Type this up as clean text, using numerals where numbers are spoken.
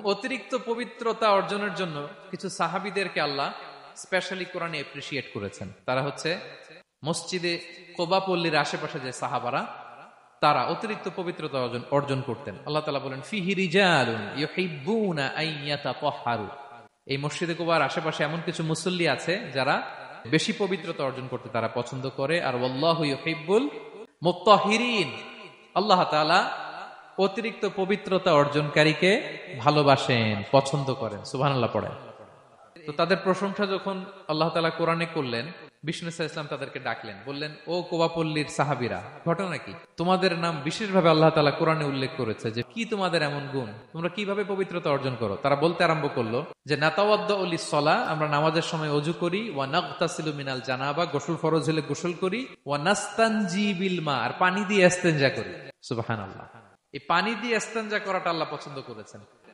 অতিরিক্ত পবিত্রতা অর্জনের জন্য কিছু সাহাবীদেরকে আল্লাহ স্পেশালি কোরআনে এপ্রিসিয়েট করেছেন। তারা হচ্ছে মসজিদে কোবা পল্লীর আশেপাশে যে সাহাবারা, তারা অতিরিক্ত পবিত্রতা অর্জন করতেন। আল্লাহ তাআলা বলেন ফিহি রিজালুন ইউহিব্বুনা আন ইয়াতাতাহহারু। এই মসজিদে কোবার আশেপাশে এমন কিছু মুসল্লি আছে যারা বেশি পবিত্রতা অর্জন করতে তারা পছন্দ করে। আর ওয়াল্লাহু ইউহিব্বুল মুত্তাহিরিন, আল্লাহ তাআলা অতিরিক্ত পবিত্রতা অর্জনকারীকে ভালোবাসেন, পছন্দ করেন। সুবহানাল্লাহ পড়েন। তো তাদের প্রশংসা যখন আল্লাহ তাআলা কোরআনে করলেন, বিষ্ণু ইসা ইসলাম তাদেরকে ডাকলেন, বললেন ও কোবাপল্লীর সাহাবীরা, ঘটনা কি? তোমাদের নাম বিশেষভাবে আল্লাহ তাআলা কোরআনে উল্লেখ করেছে, যে কি তোমাদের এমন গুণ, তোমরা কিভাবে পবিত্রতা অর্জন করো? তারা বলতে আরম্ভ করলো যে নাতাওয়াদ্দাউ লিস-সালাহ, আমরা নামাজের সময় ওযু করি, ওয়া নাগতাসিলু মিনাল জানাবা, গোসল ফরজ হলে গোসল করি, ওয়া নাস্তানজি বিল মা, আর পানি দিয়ে ইস্তেনজা করি। সুবহানাল্লাহ। এই পানি দিয়ে ইস্তেনজা করাটা আল্লাহ পছন্দ করেছেন।